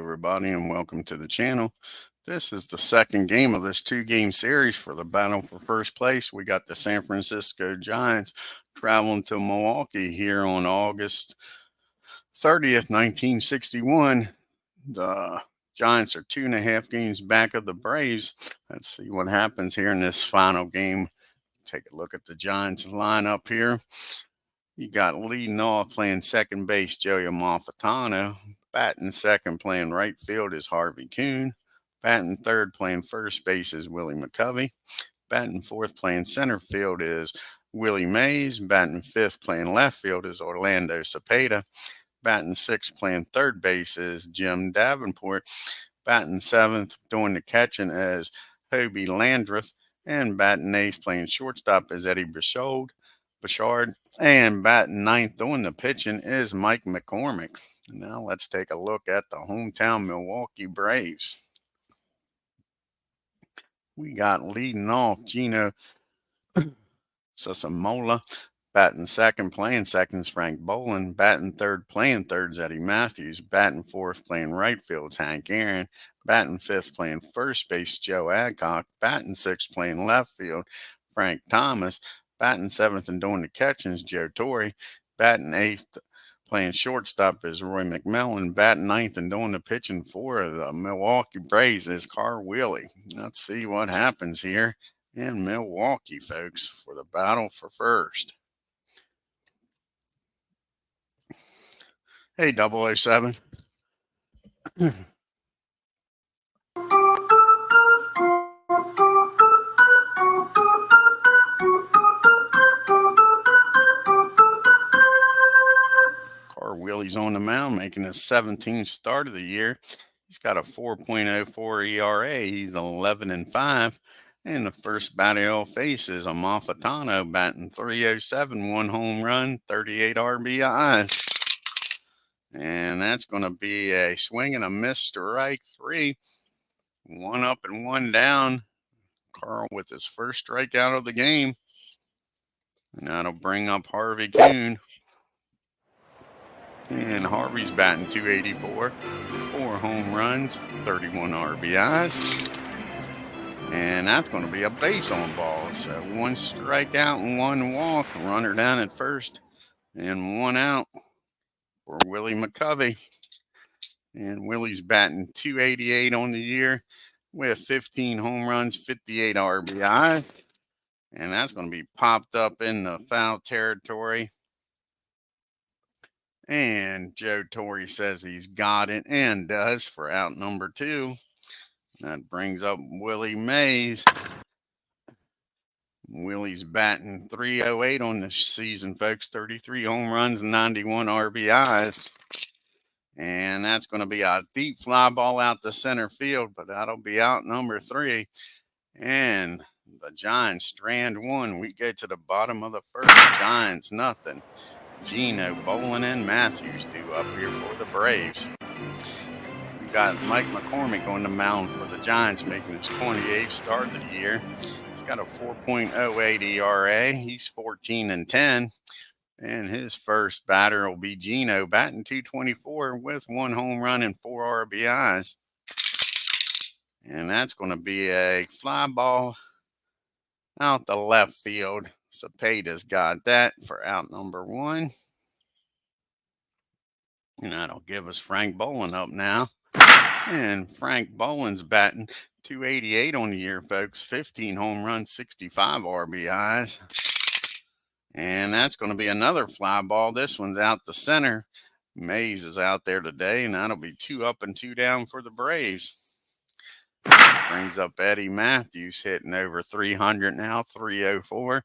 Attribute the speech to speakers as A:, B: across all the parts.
A: everybody, and welcome to the channel. This is the second game of this two-game series for the battle for first place. We got the San Francisco Giants traveling to Milwaukee here on August 30th, 1961. The Giants are 2.5 games back of the Braves. Let's see what happens here in this final game. Take a look at the Giants lineup here. You got leading off playing second base, Joey Amalfitano. Batting second playing right field is Harvey Kuhn. Batting third playing first base is Willie McCovey. Batting fourth playing center field is Willie Mays. Batting fifth playing left field is Orlando Cepeda. Batting sixth playing third base is Jim Davenport. Batting seventh doing the catching is Hobie Landreth. And batting eighth playing shortstop is Eddie Bouchard. And batting ninth doing the pitching is Mike McCormick. Now let's take a look at the hometown Milwaukee Braves. We got leading off Gino Susamola. Batting second playing second is Frank Boland. Batting third playing third is Eddie Matthews. Batting fourth playing right field is Hank Aaron. Batting fifth playing first base Joe Adcock. Batting sixth playing left field Frank Thomas. Batting seventh and doing the catching is Joe Torre. Batting eighth playing shortstop is Roy McMillan. Batting ninth and doing the pitching for the Milwaukee Braves is Carl Willley. Let's see what happens here in Milwaukee, folks, for the battle for first. Hey, 007. Willie's on the mound, making his 17th start of the year. He's got a 4.04 ERA. He's 11-5. And the first batter he'll face is Amalfitano, batting .307, 1 home run, 38 RBIs. And that's going to be a swing and a miss, strike 3. 1 up and 1 down. Carl with his first strikeout of the game. And that'll bring up Harvey Kuhn. And Harvey's batting .284, 4 home runs, 31 RBIs. And that's going to be a base on ball. So 1 strikeout and 1 walk. Runner down at first and 1 out for Willie McCovey. And Willie's batting .288 on the year with 15 home runs, 58 RBIs. And that's going to be popped up in the foul territory. And Joe Torre says he's got it and does for out number 2. That brings up Willie Mays. Willie's batting .308 on the season, folks. 33 home runs, 91 RBIs. And that's going to be a deep fly ball out to center field, but that'll be out number 3. And the Giants strand 1. We go to the bottom of the first. Giants nothing. Gino, Boland, and Matthews do up here for the Braves. We got Mike McCormick on the mound for the Giants, making his 28th start of the year. He's got a 4.08 ERA. He's 14-10. And his first batter will be Gino, batting .224 with 1 home run and 4 RBIs. And that's going to be a fly ball out the left field. Cepeda's got that for out number 1. And that'll give us Frank Boland up now. And Frank Boland's batting .288 on the year, folks. 15 home runs, 65 RBIs. And that's going to be another fly ball. This one's out the center. Mays is out there today, and that'll be 2 up and 2 down for the Braves. Brings up Eddie Matthews, hitting over 300 now, 304.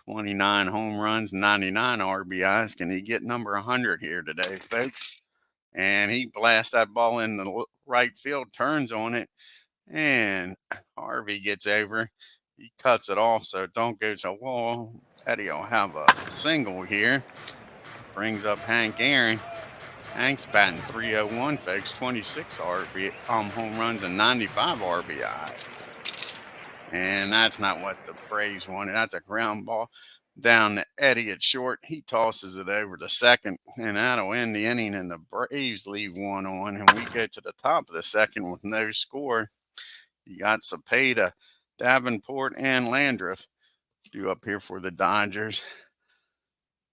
A: 29 home runs, 99 RBIs. Can he get number 100 here today, folks? And he blasts that ball in the right field, turns on it, and Harvey gets over. He cuts it off so it don't go to the wall. Eddie will have a single here. Brings up Hank Aaron. Hank's batting .301, folks. 26 home runs and 95 RBI. And that's not what the Braves wanted. That's a ground ball down to Eddie at short. He tosses it over to second, and that'll end the inning, and the Braves leave 1-on, and we go to the top of the second with no score. You got Cepeda, Davenport, and Landreth due up here for the Dodgers.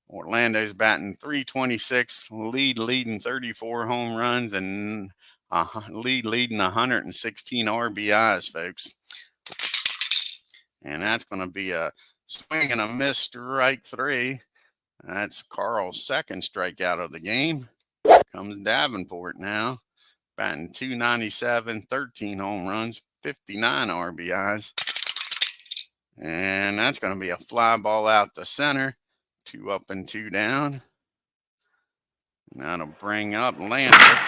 A: Orlando's batting .326, leading 34 home runs, and leading 116 RBIs, folks. And that's going to be a swing and a miss, strike 3. That's Carl's second strikeout of the game. Here comes Davenport now, batting .297, 13 home runs, 59 RBIs. And that's going to be a fly ball out the center. 2 up and 2 down. And that'll bring up Landis.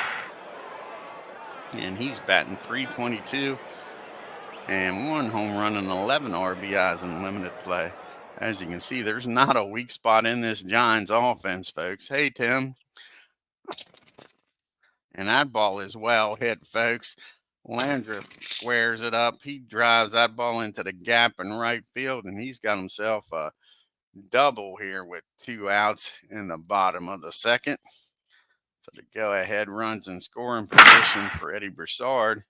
A: And he's batting .322 and 1 home run and 11 RBIs in limited play. As you can see, there's not a weak spot in this Giants offense, folks. Hey, Tim. And that ball is well hit, folks. Landreth squares it up. He drives that ball into the gap in right field, and he's got himself a double here with 2 outs in the bottom of the second. So the go-ahead runs in scoring position for Eddie Broussard.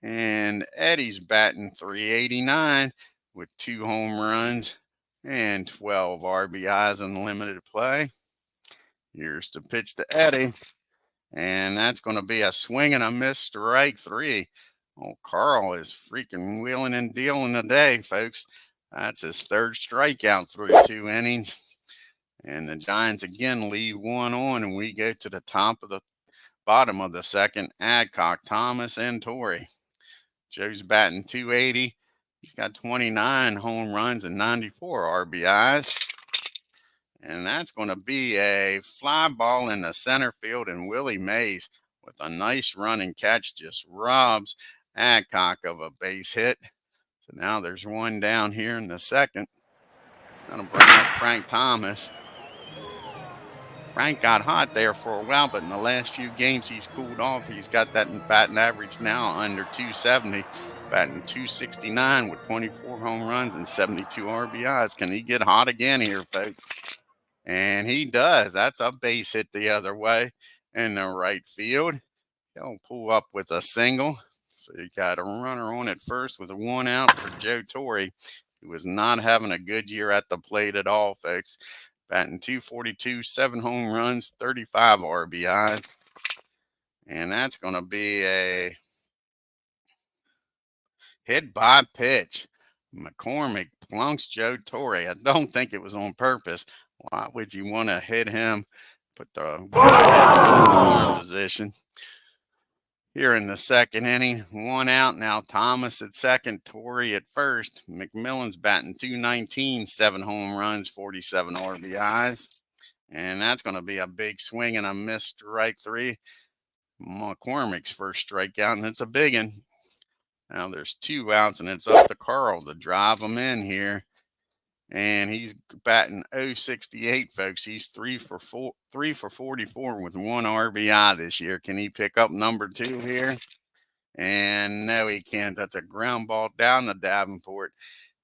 A: And Eddie's batting .389 with 2 home runs and 12 RBIs in limited play. Here's the pitch to Eddie. And that's going to be a swing and a miss, strike 3. Oh, Carl is freaking wheeling and dealing today, folks. That's his 3rd strikeout through 2 innings. And the Giants again leave 1-on, and we go to the bottom of the second. Adcock, Thomas, and Torrey. Joe's batting .280. He's got 29 home runs and 94 RBIs. And that's going to be a fly ball in the center field, and Willie Mays with a nice run and catch just robs Adcock of a base hit. So now there's 1 down here in the second. That'll bring up Frank Thomas. Frank got hot there for a while, but in the last few games he's cooled off. He's got that batting average now under .270, batting .269 with 24 home runs and 72 RBIs. Can he get hot again here, folks? And he does. That's a base hit the other way in the right field. He'll pull up with a single. So you got a runner on at first with a 1 out for Joe Torrey, who was not having a good year at the plate at all, folks. Batting .242, 7 home runs, 35 RBIs. And that's going to be a hit by pitch. McCormick plunks Joe Torrey. I don't think it was on purpose. Why would you want to hit him? Put the scoring position. Here in the second inning, 1 out now. Thomas at second, Torrey at first. McMillan's batting .219, 7 home runs, 47 RBIs. And that's going to be a big swing and a miss, strike 3. McCormick's first strikeout, and it's a big one. Now there's 2 outs, and it's up to Carl to drive them in here. And he's batting .068, folks. He's 3 for 44 with 1 RBI this year. Can he pick up number 2 here? And no, he can't. That's a ground ball down to Davenport.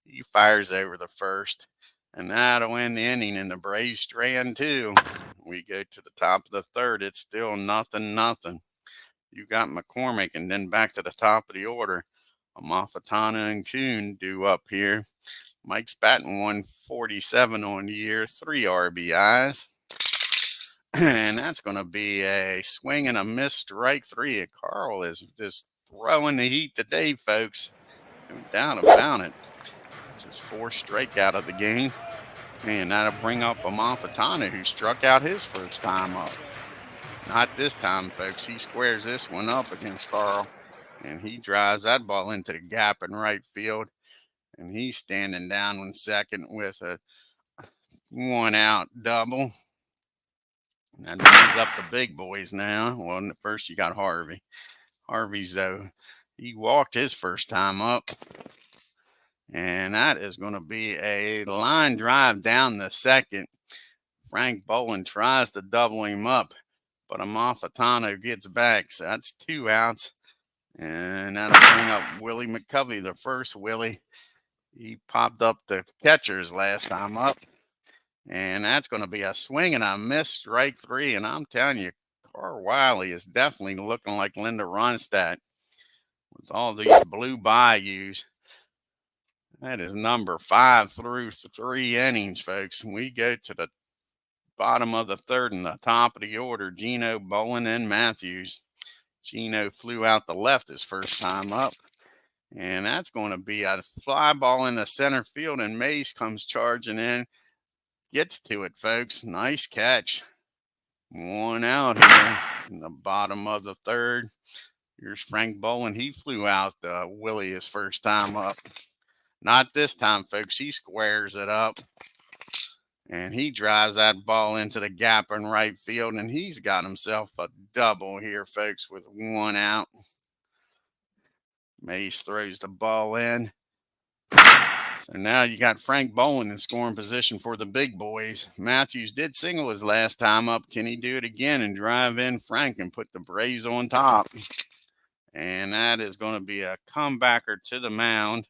A: He fires over the first, and that'll end the inning, and the Braves strand 2. We go to the top of the third. It's still 0-0. You got McCormick, and then back to the top of the order. Amalfitano and Kuhn due up here. Mike's batting .147 on the year, 3 RBIs. And that's going to be a swing and a miss, strike 3. Carl is just throwing the heat today, folks. No doubt about it. It's his 4th strikeout of the game. And that'll bring up Amalfitano, who struck out his first time up. Not this time, folks. He squares this one up against Carl. And he drives that ball into the gap in right field. And he's standing down in second with a 1 out double. And that brings up the big boys now. Well, first you got Harvey. Harvey's, though, he walked his first time up. And that is going to be a line drive down the second. Frank Boland tries to double him up, but Amalfitano gets back. So that's 2 outs. And that'll bring up Willie McCovey, the first Willie. He popped up the catchers last time up. And that's going to be a swing and a miss, strike 3. And I'm telling you, Carl Wiley is definitely looking like Linda Ronstadt with all these blue bayous. That is number 5 through 3 innings, folks. We go to the bottom of the third and the top of the order. Gino, Bolin, and Matthews. Gino flew out the left his first time up. And that's going to be a fly ball in the center field. And Mays comes charging in. Gets to it, folks. Nice catch. 1 out here in the bottom of the third. Here's Frank Bolin. He flew out Willie his first time up. Not this time, folks. He squares it up. And he drives that ball into the gap in right field. And he's got himself a double here, folks, with 1 out. Mace throws the ball in. So now you got Frank Bolin in scoring position for the big boys. Matthews did single his last time up. Can he do it again and drive in Frank and put the Braves on top? And that is going to be a comebacker to the mound.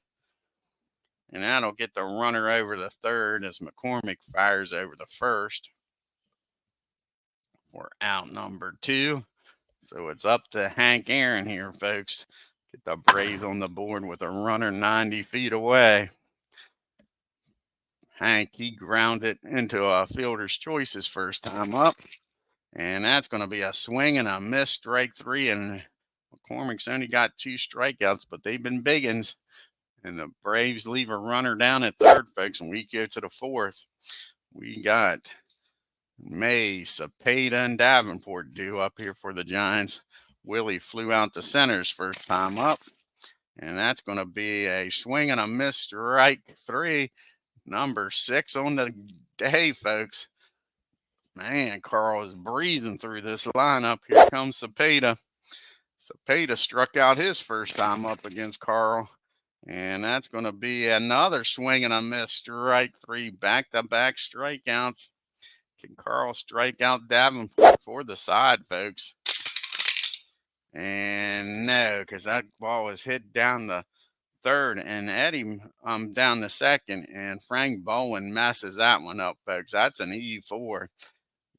A: And that'll get the runner over the third as McCormick fires over the first for out number 2. So it's up to Hank Aaron here, folks. Get the Braves on the board with a runner 90 feet away. Hank, he grounded into a fielder's choice his first time up. And that's going to be a swing and a miss, strike 3. And McCormick's only got 2 strikeouts, but they've been big ones. And the Braves leave a runner down at third, folks, and we go to the fourth. We got Mays, Cepeda, and Davenport due up here for the Giants. Willie flew out to center's first time up. And that's going to be a swing and a miss, strike 3. Number 6 on the day, folks. Man, Carl is breathing through this lineup. Here comes Cepeda. Cepeda struck out his first time up against Carl. And that's going to be another swing and a miss, strike 3. Back-to-back strikeouts. Can Carl strike out Davenport for the side, folks? And no, because that ball was hit down the third, and Eddie down the second, and Frank Bolin messes that one up, folks. That's an E4.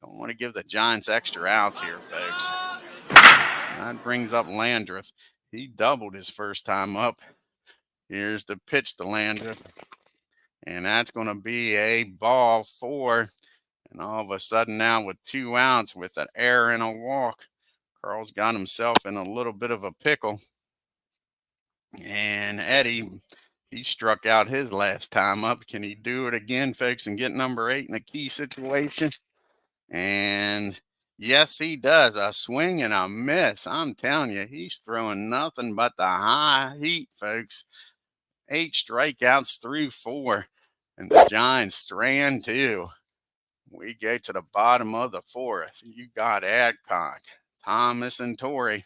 A: Don't want to give the Giants extra outs here, folks. That brings up Landreth. He doubled his first time up. Here's the pitch to Landreth. And that's going to be a ball 4. And all of a sudden now with 2 outs with an error and a walk, Carl's got himself in a little bit of a pickle. And Eddie, he struck out his last time up. Can he do it again, folks, and get number 8 in a key situation? And yes, he does. A swing and a miss. I'm telling you, he's throwing nothing but the high heat, folks. 8 strikeouts through 4. And the Giants strand 2. We go to the bottom of the 4th. You got Adcock, Thomas, and Torrey.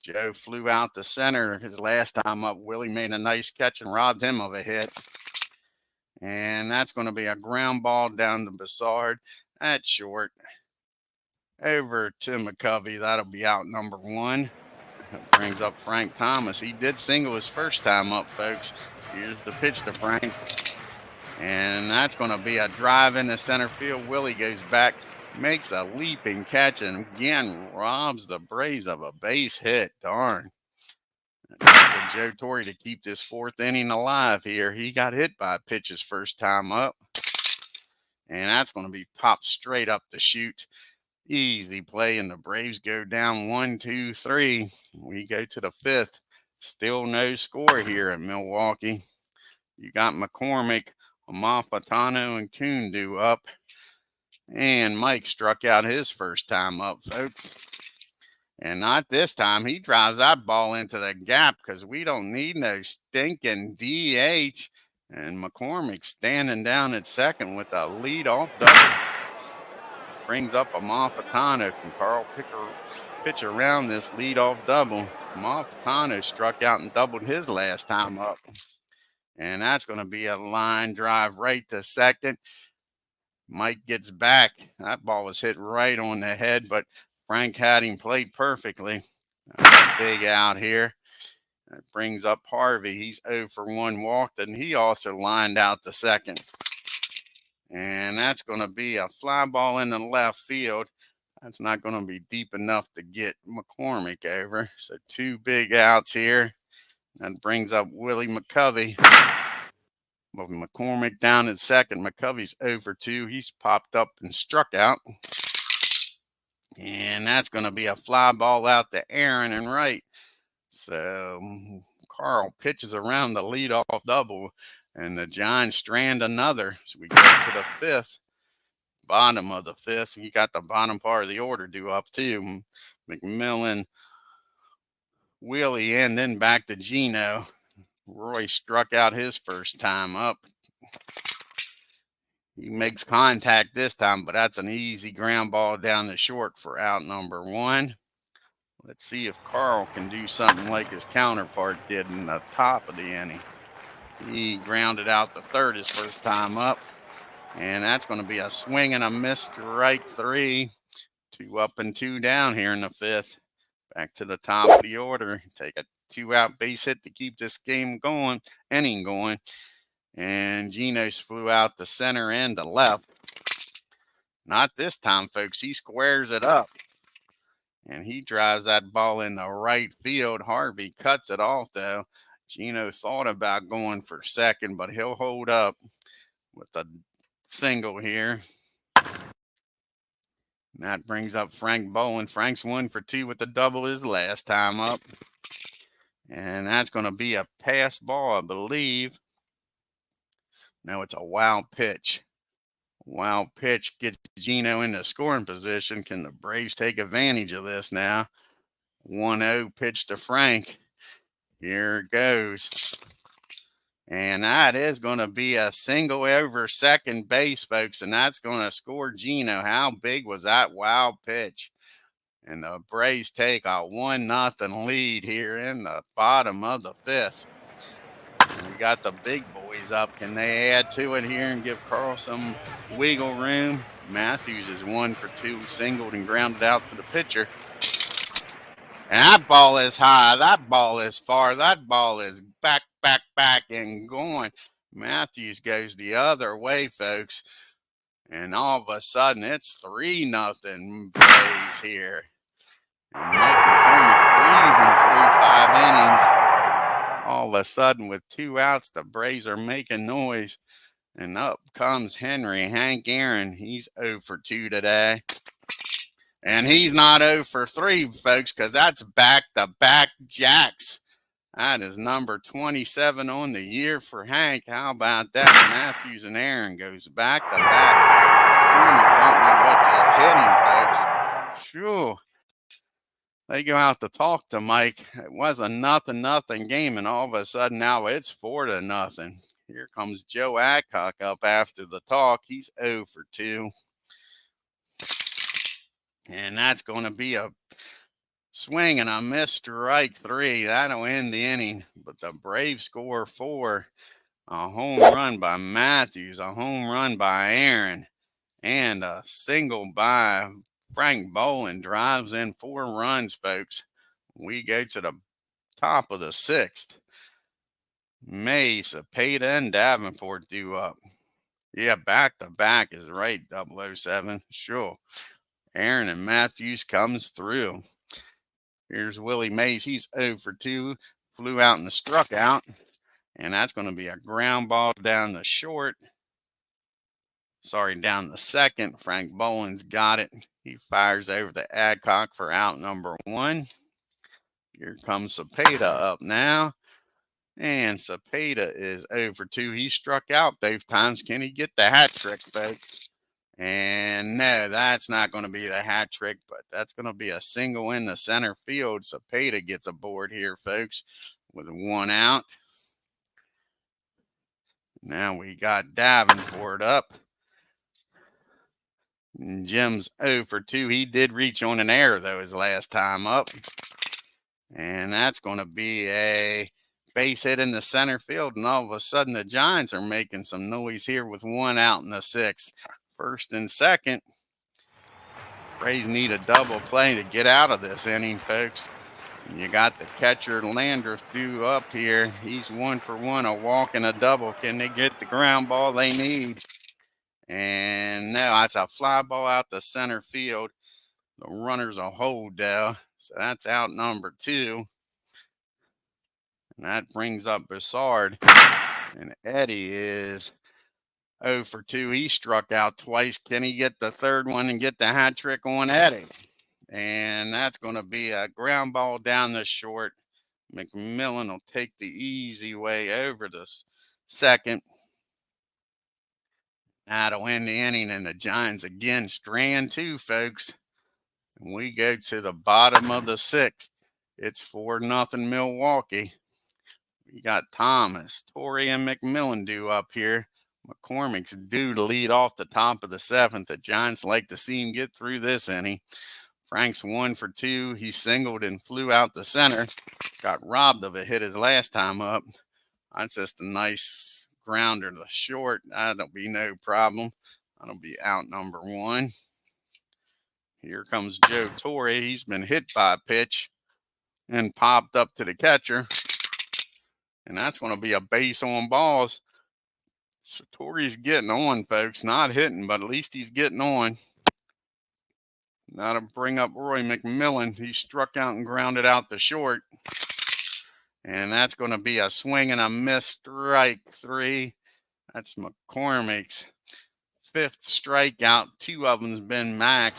A: Joe flew out the center his last time up. Willie made a nice catch and robbed him of a hit. And that's going to be a ground ball down to Bassard. That's short. Over to McCovey. That'll be out number 1. That brings up Frank Thomas. He did single his first time up, folks. Here's the pitch to Frank. And that's going to be a drive into center field. Willie goes back, makes a leaping catch, and again robs the Braves of a base hit. Darn. That's up to Joe Torrey to keep this 4th inning alive here. He got hit by a pitch his first time up. And that's going to be popped straight up the chute. Easy play, and the Braves go down 1, 2, 3. We go to the 5th. Still no score here at Milwaukee. You got McCormick, Amalfitano, and Kuhn due up. And Mike struck out his first time up, folks. And not this time. He drives that ball into the gap because we don't need no stinking DH. And McCormick standing down at second with a lead-off double. Brings up Amalfitano. Can Carl pitch around this lead-off double? Amalfitano struck out and doubled his last time up. And that's going to be a line drive right to second. Mike gets back. That ball was hit right on the head, but Frank had him played perfectly. Big out here. That brings up Harvey. He's 0 for 1 walked, and he also lined out the second. And that's going to be a fly ball in the left field. That's not going to be deep enough to get McCormick over. So 2 big outs here. That brings up Willie McCovey. But McCormick down at second. McCovey's over 2. He's popped up and struck out. And that's going to be a fly ball out to Aaron and right. So Carl pitches around the leadoff double, and the Giants strand another. So we go to the 5th, bottom of the 5th. You got the bottom part of the order due up too. McMillan, Willie, and then back to Gino. Roy struck out his first time up. He makes contact this time, but that's an easy ground ball down the short for out number 1. Let's see if Carl can do something like his counterpart did in the top of the inning. He grounded out the 3rd his first time up. And that's going to be a swing and a miss, strike 3. 2 up and 2 down here in the 5th. Back to the top of the order. Take a 2-out base hit to keep this inning going. And Geno's flew out the center and the left. Not this time, folks. He squares it up. And he drives that ball in the right field. Harvey cuts it off, though. Gino thought about going for second, but he'll hold up with a single here. And that brings up Frank Boland. Frank's 1 for 2 with the double his last time up. And that's going to be a pass ball, I believe. No, it's a wild pitch. Wild pitch gets Gino into scoring position. Can the Braves take advantage of this now? 1-0 pitch to Frank. Here it goes. And that is going to be a single over second base, folks. And that's going to score Gino. How big was that wild pitch? And the Braves take a 1-0 lead here in the bottom of the 5th. We got the big boys up. Can they add to it here and give Carl some wiggle room? Matthews is 1 for 2, singled and grounded out to the pitcher. And that ball is high. That ball is far. That ball is back, and going. Matthews goes the other way, folks. And all of a sudden, it's 3-0 Braves here. And Mike McCormick breezing through 5 innings. All of a sudden, with 2 outs, the Braves are making noise. And up comes Hank Aaron. He's 0 for 2 today. And he's not 0 for 3, folks, because that's back-to-back jacks. That is number 27 on the year for Hank. How about that? Matthews and Aaron goes back-to-back. McCormick don't know what just hit him, folks. Phew. They go out to talk to Mike. It was a 0-0 game, and all of a sudden now it's 4-0. Here comes Joe Adcock up after the talk. He's 0 for 2. And that's going to be a swing and a miss, strike 3. That'll end the inning. But the Braves score 4. A home run by Matthews, a home run by Aaron, and a single by Frank Boland drives in 4 runs, folks. We go to the top of the 6th. May, Cepeda, and Davenport due up. Yeah, back-to-back is right, 007. Sure. Aaron and Matthews comes through. Here's Willie Mays. He's 0 for 2. Flew out and struck out. And that's going to be a ground ball down the short. Down the second. Frank Boland's got it. He fires over to Adcock for out number 1. Here comes Cepeda up now. And Cepeda is 0 for 2. He struck out both times. Can he get the hat trick, folks? And no, that's not going to be the hat trick, but that's going to be a single in the center field. Cepeda gets aboard here, folks, with 1 out. Now we got Davenport up. And Jim's 0 for 2. He did reach on an error, though, his last time up. And that's going to be a base hit in the center field. And all of a sudden, the Giants are making some noise here with 1 out in the 6th. First and second. Braves need a double play to get out of this inning, folks. And you got the catcher Landreth due up here. He's 1 for 1, a walk and a double. Can they get the ground ball they need? And now that's a fly ball out to center field. The runner's a hold down. So that's out number 2. And that brings up Broussard. And Eddie is 0 for 2. He struck out twice. Can he get the third one and get the hat trick on Eddie? And that's going to be a ground ball down the short. McMillan will take the easy way over the second. That'll end the inning, and the Giants again strand 2, folks. And we go to the bottom of the 6th. It's 4-0 Milwaukee. We got Thomas, Torrey, and McMillan due up here. McCormick's due to lead off the top of the 7th. The Giants like to see him get through this inning. Frank's 1 for 2. He singled and flew out the center. Got robbed of a hit his last time up. That's just a nice grounder to short. That'll be no problem. That'll be out number 1. Here comes Joe Torre. He's been hit by a pitch and popped up to the catcher. And that's going to be a base on balls. So Torre's getting on, folks. Not hitting, but at least he's getting on. Now to bring up Roy McMillan. He struck out and grounded out the short. And that's going to be a swing and a miss, strike 3. That's McCormick's 5th strikeout. 2 of them's been Mac.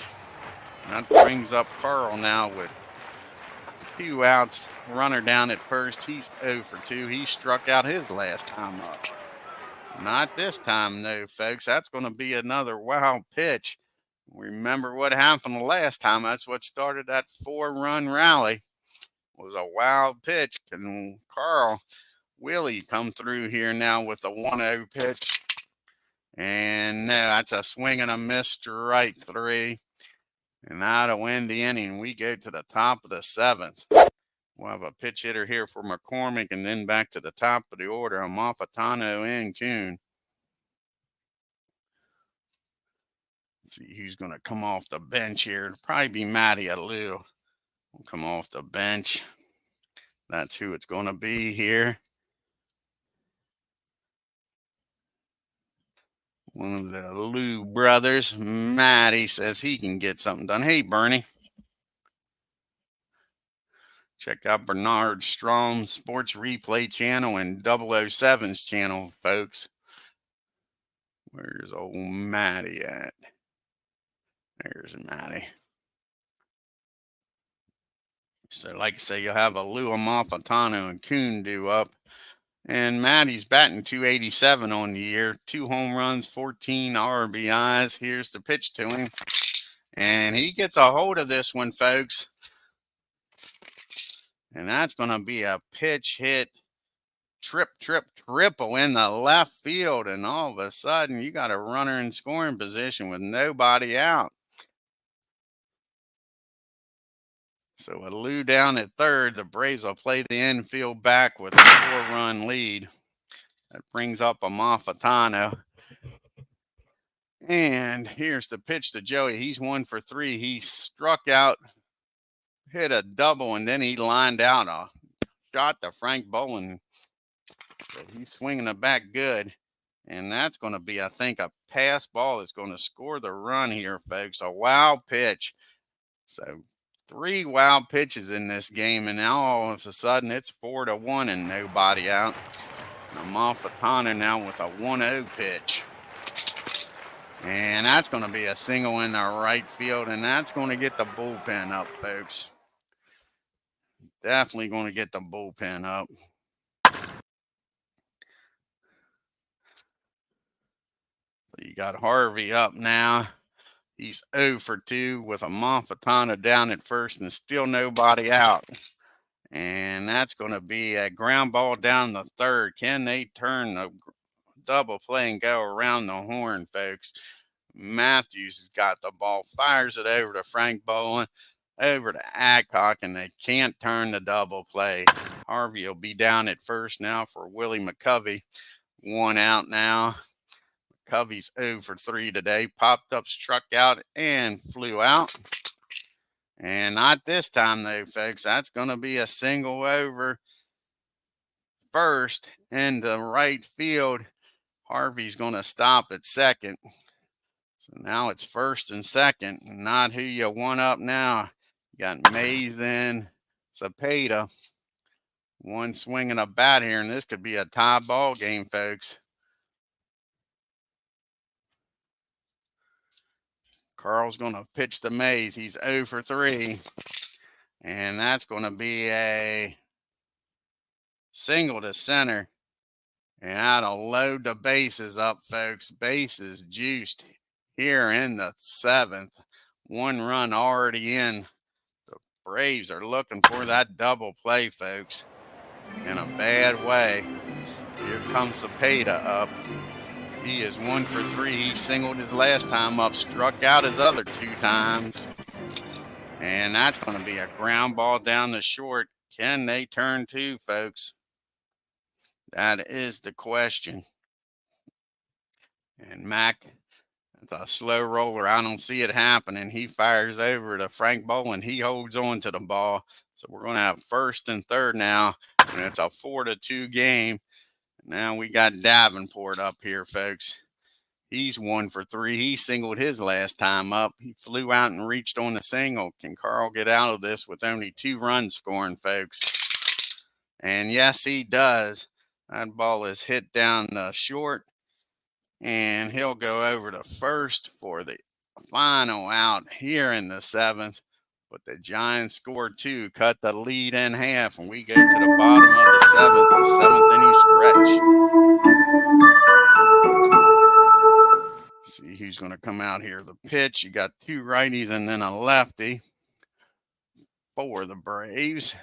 A: That brings up Carl now with 2 outs. Runner down at first. He's 0 for 2. He struck out his last time up. Not this time, though, folks. That's going to be another wild pitch. Remember what happened the last time. That's what started that 4-run rally. Was a wild pitch. Can Carl Willie come through here now with a 1-0 pitch? And no, that's a swing and a miss, strike 3. And that'll end the inning. We go to the top of the 7th. We'll have a pitch hitter here for McCormick, and then back to the top of the order, Amalfitano and Kuhn. Let's see who's going to come off the bench here. It'll probably be Matty Alou. Will come off the bench. That's who it's going to be here. One of the Lou brothers, Matty, says he can get something done. Hey, Bernie. Check out Bernard Strom's Sports Replay channel and 007's channel, folks. Where's old Matty at? There's Matty. So, like I say, you'll have a Lou Amalfitano and Kuhn due up. And Matty's batting .287 on the year. 2 home runs, 14 RBIs. Here's the pitch to him. And he gets a hold of this one, folks. And that's going to be a pitch hit, triple in the left field. And all of a sudden, you got a runner in scoring position with nobody out. So with Lou down at third, the Braves will play the infield back with a 4-run lead. That brings up Amalfitano. And here's the pitch to Joey. He's 1 for 3. He struck out, hit a double, and then he lined out a shot to Frank Bowen. So he's swinging it back good. And that's going to be, I think, a pass ball that's going to score the run here, folks. A wild pitch. So 3 wild pitches in this game, and now all of a sudden it's 4-1 and nobody out. Amalfitano now with a 1-0 pitch. And that's going to be a single in the right field, and that's going to get the bullpen up, folks. Definitely going to get the bullpen up. You got Harvey up now. He's 0 for 2 with Amalfitano down at first and still nobody out. And that's going to be a ground ball down the third. Can they turn the double play and go around the horn, folks? Matthews has got the ball, fires it over to Frank Bowen, over to Adcock, and they can't turn the double play. Harvey will be down at first now for Willie McCovey. 1 out now. Covey's 0 for 3 today. Popped up, struck out, and flew out. And not this time, though, folks. That's going to be a single over first into right field. Harvey's going to stop at second. So now it's first and second, not who you want up now. You got Mays and Cepeda. One swing and a bat here, and this could be a tie ball game, folks. Carl's going to pitch to Mays. He's 0 for 3. And that's going to be a single to center. And that'll load the bases up, folks. Bases juiced here in the 7th. 1 run already in. The Braves are looking for that double play, folks, in a bad way. Here comes Cepeda up. He is 1 for 3. He singled his last time up, struck out his other 2 times. And that's going to be a ground ball down the short. Can they turn 2, folks? That is the question. And Mack, the slow roller, I don't see it happening. He fires over to Frank Boland. He holds on to the ball. So we're going to have first and third now. And it's a 4-2 game. Now we got Davenport up here, folks. He's 1 for 3. He singled his last time up. He flew out and reached on the single. Can Carl get out of this with only 2 runs scoring, folks? And yes, he does. That ball is hit down the short. And he'll go over to first for the final out here in the 7th. But the Giants scored 2, cut the lead in half, and we go to the bottom of the 7th inning stretch. See who's going to come out here. The pitch, you got 2 righties and then a lefty for the Braves.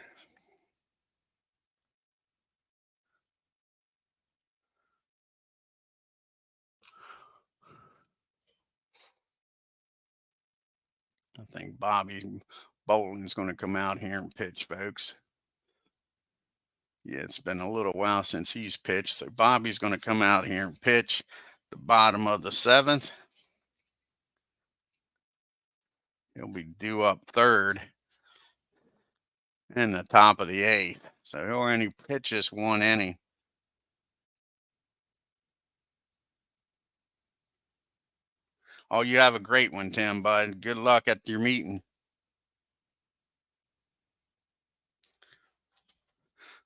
A: I think Bobby Boland's going to come out here and pitch, folks. Yeah, it's been a little while since he's pitched, so Bobby's going to come out here and pitch the bottom of the 7th. He'll be due up third in the top of the 8th. So he'll only pitch this 1 inning. Oh, you have a great one, Tim, bud. Good luck at your meeting.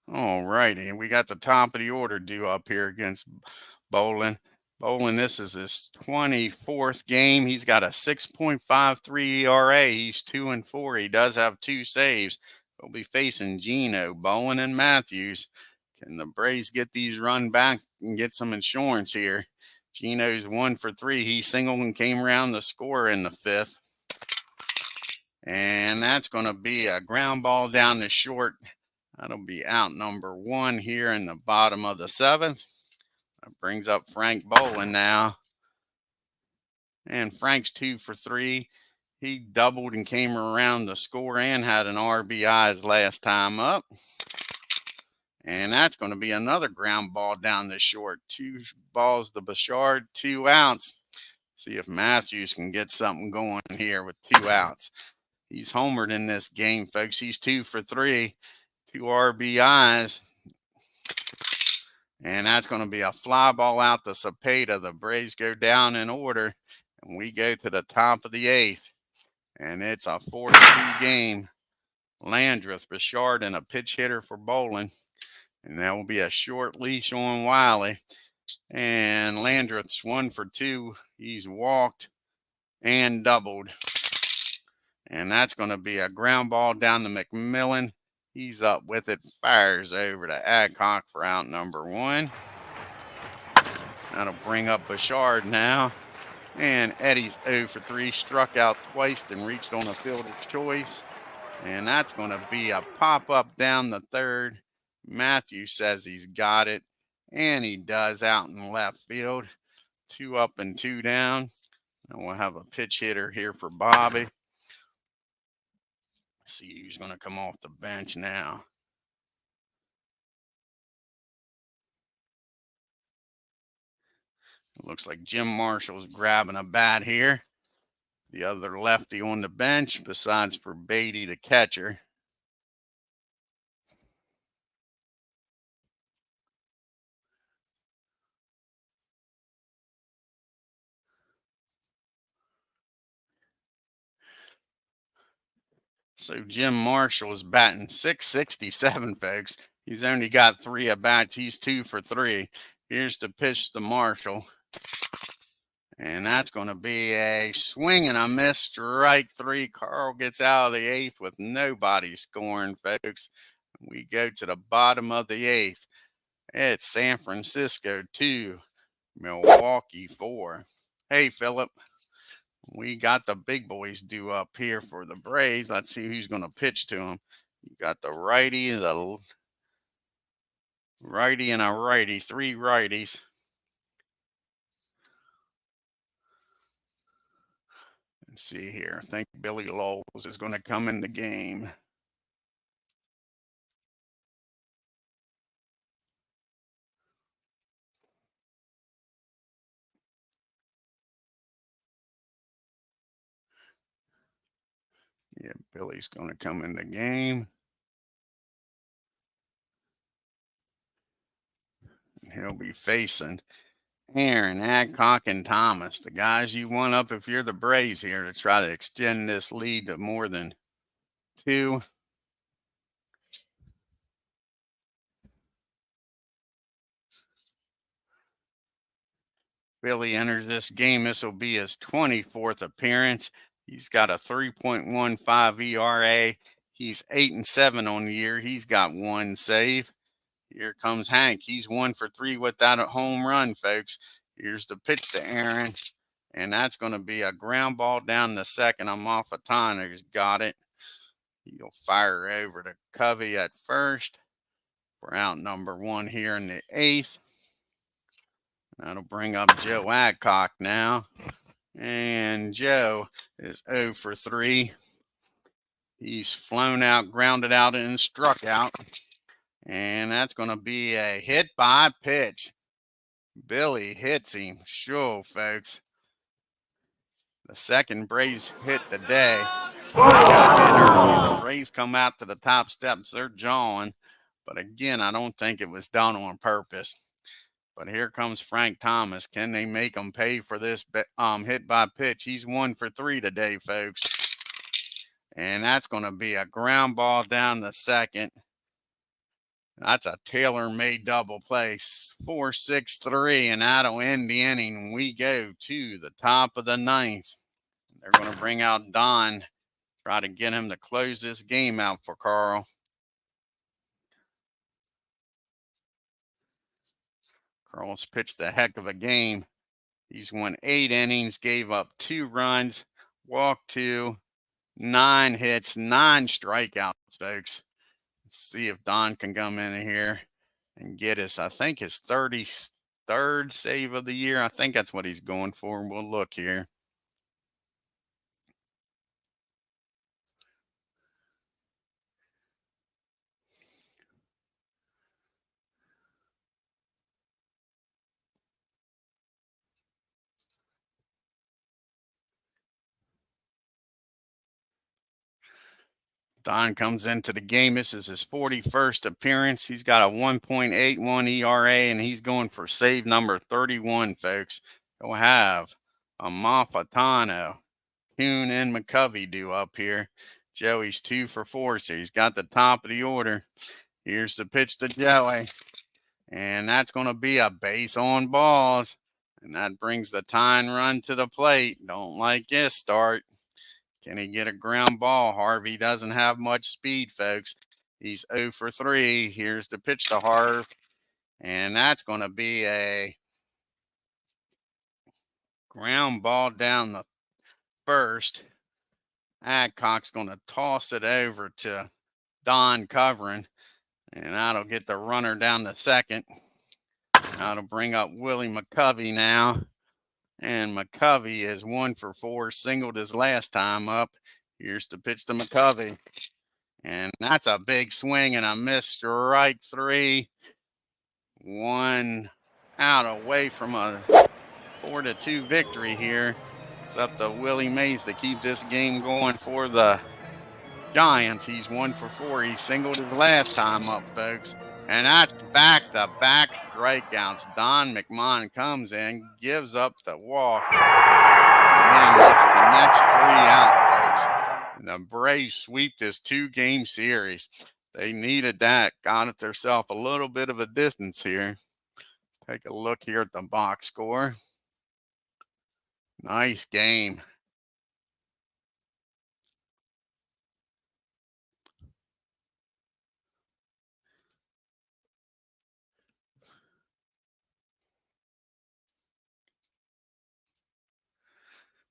A: All righty, and we got the top of the order due up here against Boland. Boland, this is his 24th game. He's got a 6.53 ERA. He's 2 and 4. He does have 2 saves. He'll be facing Gino, Bowen, and Matthews. Can the Braves get these run back and get some insurance here? Gino's 1 for 3. He singled and came around the score in the 5th. And that's going to be a ground ball down the short. That'll be out number 1 here in the bottom of the 7th. That brings up Frank Boland now. And Frank's 2 for 3. He doubled and came around the score and had an RBI his last time up. And that's going to be another ground ball down the short. 2 balls to Bouchard, 2 outs. See if Matthews can get something going here with 2 outs. He's homered in this game, folks. He's 2 for 3, 2 RBIs. And that's going to be a fly ball out to Cepeda. The Braves go down in order, and we go to the top of the 8th. And it's a 4-2 game. Landreth, Bouchard, and a pitch hitter for Boland. And that will be a short leash on Wiley. And Landreth's 1 for 2. He's walked and doubled. And that's going to be a ground ball down to McMillan. He's up with it, fires over to Adcock for out number 1. That'll bring up Bouchard now. And Eddie's 0 for 3, struck out twice and reached on a fielder's choice. And that's going to be a pop-up down the 3rd. Matthews says he's got it, and he does out in left field. 2 up and 2 down. And we'll have a pitch hitter here for Bobby. See who's going to come off the bench now. It looks like Jim Marshall's grabbing a bat here. The other lefty on the bench, besides for Beatty, the catcher. So Jim Marshall is batting .667, folks. He's only got 3 at bats. He's 2 for 3. Here's the pitch to Marshall. And that's going to be a swing and a miss, strike 3. Carl gets out of the 8th with nobody scoring, folks. We go to the bottom of the 8th. It's San Francisco 2, Milwaukee 4. Hey, Philip, we got the big boys due up here for the Braves. Let's see who's going to pitch to them. You got the righty, and a righty, 3 righties. Let's see here. I think Billy Lowles is going to come in the game. Yeah, Billy's going to come in the game. And he'll be facing Aaron, Adcock, and Thomas, the guys you want up if you're the Braves here to try to extend this lead to more than 2. Billy enters this game. This will be his 24th appearance. He's got a 3.15 ERA. He's 8-7 on the year. He's got 1 save. Here comes Hank. He's 1 for 3 without a home run, folks. Here's the pitch to Aaron. And that's going to be a ground ball down the second. Amalfitano's got it. He'll fire over to Covey at first. We're out number 1 here in the 8th. That'll bring up Joe Adcock now. And Joe is 0 for 3. He's flown out, grounded out, and struck out. And that's going to be a hit by pitch. Billy hits him. Sure, folks. The second Braves hit today. Got hit early. The Braves come out to the top steps. They're jawing. But again, I don't think it was done on purpose. But here comes Frank Thomas. Can they make him pay for this hit by pitch? He's 1 for 3 today, folks. And that's going to be a ground ball down the second. That's a tailor-made double play. 4-6-3, and that'll end the inning. We go to the top of the 9th. They're going to bring out Don, try to get him to close this game out for Carl. Carl's pitched a heck of a game. He's won 8 innings, gave up 2 runs, walked 2, 9 hits, 9 strikeouts, folks. Let's see if Don can come in here and get us, I think, his 33rd save of the year. I think that's what he's going for. We'll look here. Don comes into the game. This is his 41st appearance. He's got a 1.81 ERA, and he's going for save number 31, folks. He'll have Amalfitano, Kuhn, and McCovey due up here. Joey's 2 for 4, so he's got the top of the order. Here's the pitch to Joey, and that's going to be a base on balls, and that brings the tying run to the plate. Don't like this start. Can he get a ground ball? Harvey doesn't have much speed, folks. He's 0 for 3. Here's the pitch to Harv. And that's going to be a ground ball down the first. Adcock's going to toss it over to Don covering. And that'll get the runner down the second. That'll bring up Willie McCovey now. And McCovey is 1 for 4, singled his last time up. Here's the pitch to McCovey. And that's a big swing and a miss, strike 3. 1 out away from a 4-2 victory here. It's up to Willie Mays to keep this game going for the Giants. He's 1 for 4. He singled his last time up, folks. And that's back-to-back strikeouts. Don McMahon comes in, gives up the walk, and then gets the next 3 out, folks. And the Braves sweep this 2-game series. They needed that. Got it themselves a little bit of a distance here. Let's take a look here at the box score. Nice game.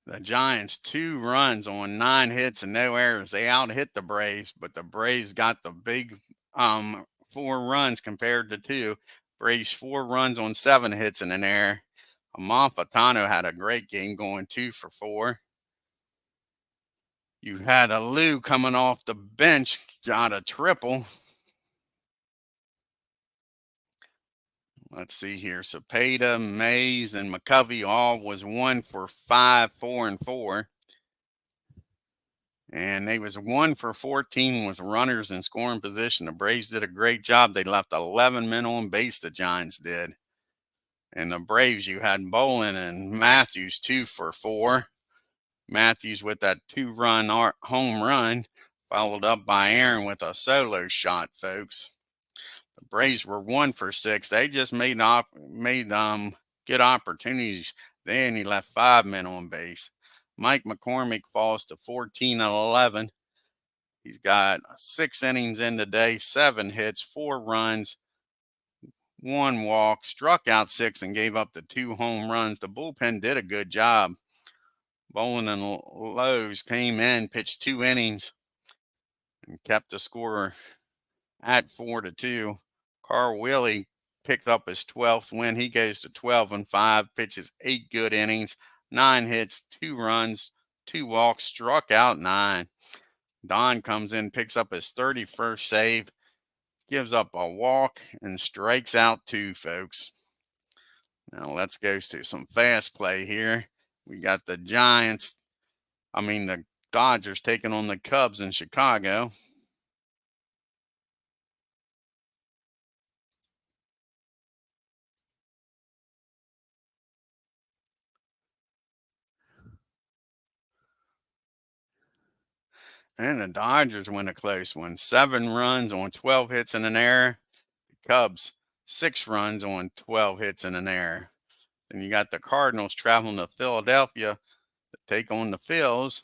A: The Giants 2 runs on 9 hits and no errors. They out hit the Braves, but the Braves got the big 4 runs compared to 2. Braves 4 runs on 7 hits and an error. Amalfitano had a great game going 2 for 4. You had a Lou coming off the bench, got a triple. Let's see here. Cepeda, Mays, and McCovey all was 1 for 5, 4, and 4. And they was 1 for 14 with runners in scoring position. The Braves did a great job. They left 11 men on base, the Giants did. And the Braves, you had Bolin and Matthews 2 for 4. Matthews with that 2-run home run, followed up by Aaron with a solo shot, folks. The Braves were 1 for 6. They just made good opportunities. Then he left 5 men on base. Mike McCormick falls to 14 and 11. He's got 6 innings in today, 7 hits, 4 runs, 1 walk, struck out 6, and gave up the 2 home runs. The bullpen did a good job. Bolin and Lowe's came in, pitched 2 innings, and kept the score at 4-2. Carl Willie picked up his 12th win. He goes to 12 and 5, pitches 8 good innings, 9 hits, 2 runs, 2 walks, struck out 9. Don comes in, picks up his 31st save, gives up a walk, and strikes out 2, folks. Now let's go to some fast play here. We got the the Dodgers taking on the Cubs in Chicago. And the Dodgers win a close one. 7 runs on 12 hits and an error. The Cubs, 6 runs on 12 hits and an error. Then you got the Cardinals traveling to Philadelphia to take on the Phils.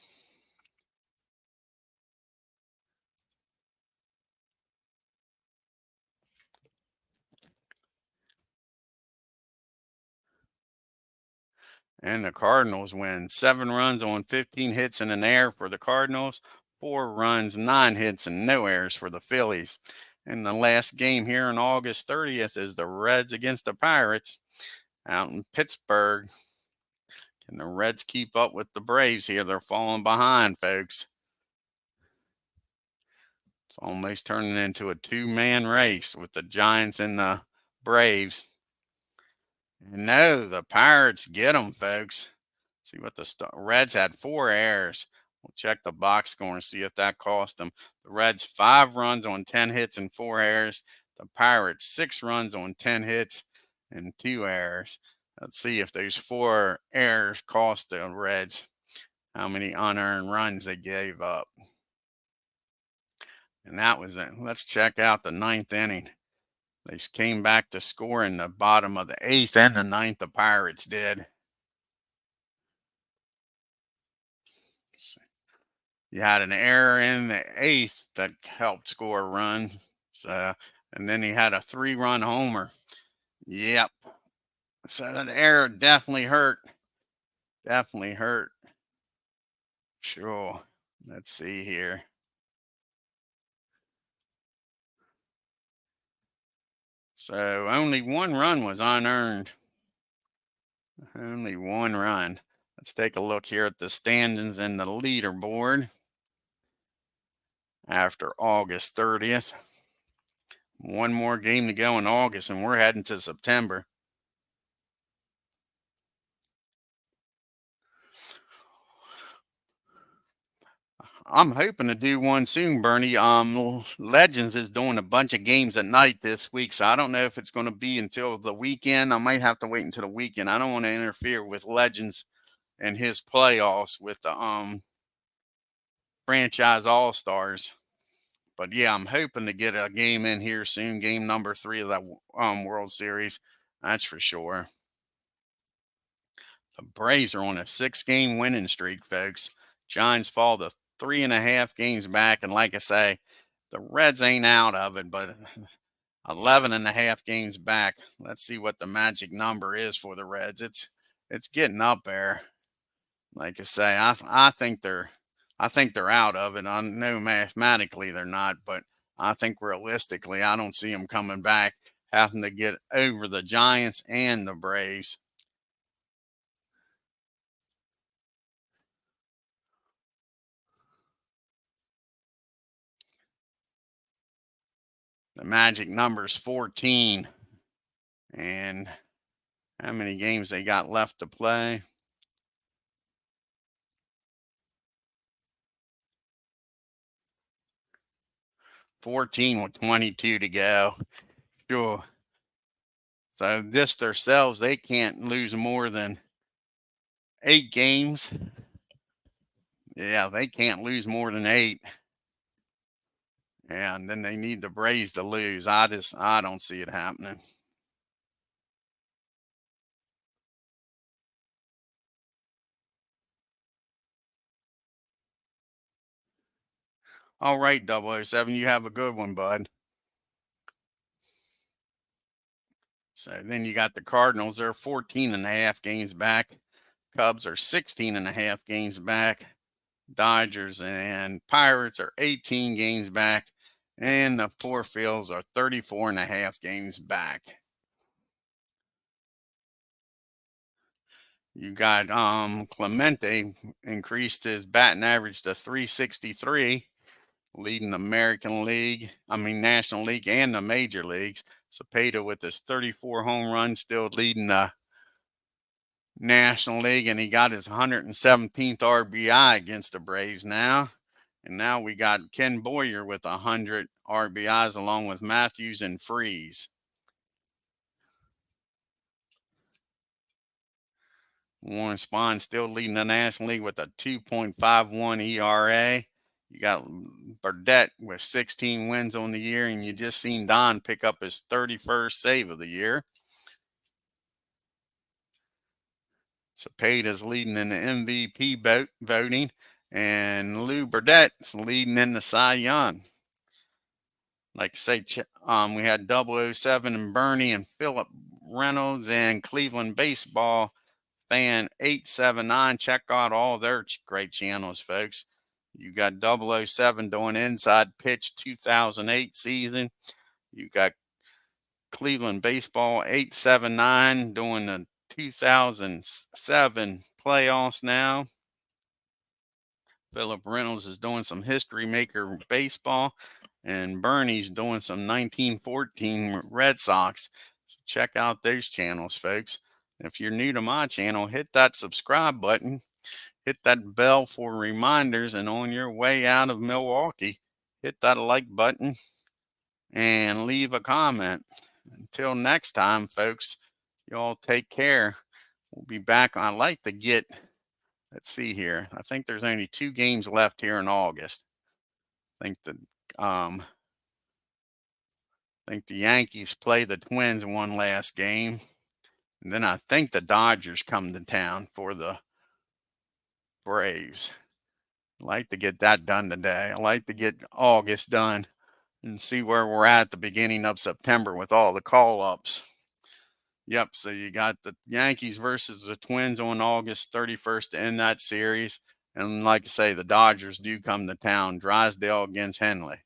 A: And the Cardinals win. 7 runs on 15 hits and an error for the Cardinals. 4 runs, 9 hits, and no errors for the Phillies. And the last game here on August 30th is the Reds against the Pirates out in Pittsburgh. Can the Reds keep up with the Braves here? They're falling behind, folks. It's almost turning into a 2-man race with the Giants and the Braves. And no, the Pirates get them, folks. See what the Reds had 4 errors. We'll check the box score and see if that cost them. The Reds 5 runs on 10 hits and 4 errors. The Pirates 6 runs on 10 hits and 2 errors. Let's see if those 4 errors cost the Reds how many unearned runs they gave up. And that was it. Let's check out the 9th inning. They came back to score in the bottom of the 8th and the 9th, the Pirates did. You had an error in the 8th that helped score a run. And then he had a 3-run homer. Yep. So that error definitely hurt. Definitely hurt. Sure. Let's see here. So only 1 run was unearned. Only 1 run. Let's take a look here at the standings and the leaderboard after August 30th. 1 more game to go in August, and we're heading to September. I'm hoping to do one soon, Bernie. Legends is doing a bunch of games at night this week, so I don't know if it's going to be until the weekend. I might have to wait until the weekend. I don't want to interfere with Legends and his playoffs with the franchise all-stars. But yeah, I'm hoping to get a game in here soon. Game number 3 of that World Series. That's for sure. The Braves are on a 6-game winning streak, folks. Giants fall to 3.5 games back. And like I say, the Reds ain't out of it, but 11.5 games back. Let's see what the magic number is for the Reds. It's getting up there. Like I say, I think they're out of it. I know mathematically they're not, but I think realistically, I don't see them coming back, having to get over the Giants and the Braves. The magic number is 14. And how many games they got left to play? 14 with 22 to go. Sure. So this themselves, they can't lose more than 8 games. Yeah, they can't lose more than 8. And then they need the Braves to lose. I don't see it happening. All right, 007, you have a good one, bud. So then you got the Cardinals. They're 14.5 games back. Cubs are 16.5 games back. Dodgers and Pirates are 18 games back. And the poor Phils are 34.5 games back. You got Clemente increased his batting average to 363, leading the National League and the major leagues. Cepeda with his 34 home runs still leading the National League, and he got his 117th RBI against the Braves now. And now we got Ken Boyer with 100 RBIs along with Matthews and Freese. Warren Spahn still leading the National League with a 2.51 ERA. You got Burdette with 16 wins on the year, and you just seen Don pick up his 31st save of the year. Cepeda's leading in the MVP voting, and Lou Burdett's leading in the Cy Young. Like I say, we had 007 and Bernie and Philip Reynolds and Cleveland Baseball Fan 879. Check out all their great channels, folks. You got 007 doing Inside Pitch 2008 season. You got Cleveland Baseball 879 doing the 2007 playoffs now. Philip Reynolds is doing some History Maker baseball, and Bernie's doing some 1914 Red Sox. So check out those channels, folks. If you're new to my channel, hit that subscribe button, hit that bell for reminders, and on your way out of Milwaukee, hit that like button and leave a comment. Until next time, folks, y'all take care. We'll be back. I'd like to get, let's see here. I think there's only 2 games left here in August. I think the Yankees play the Twins in one last game. And then I think the Dodgers come to town for the Braves. I'd like to get that done today. I'd like to get August done and see where we're at the beginning of September with all the call-ups. Yep, so you got the Yankees versus the Twins on August 31st to end that series. And like I say, the Dodgers do come to town, Drysdale against Henley.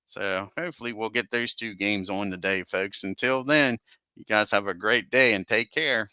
A: So hopefully we'll get those 2 games on today, folks. Until then, you guys have a great day and take care.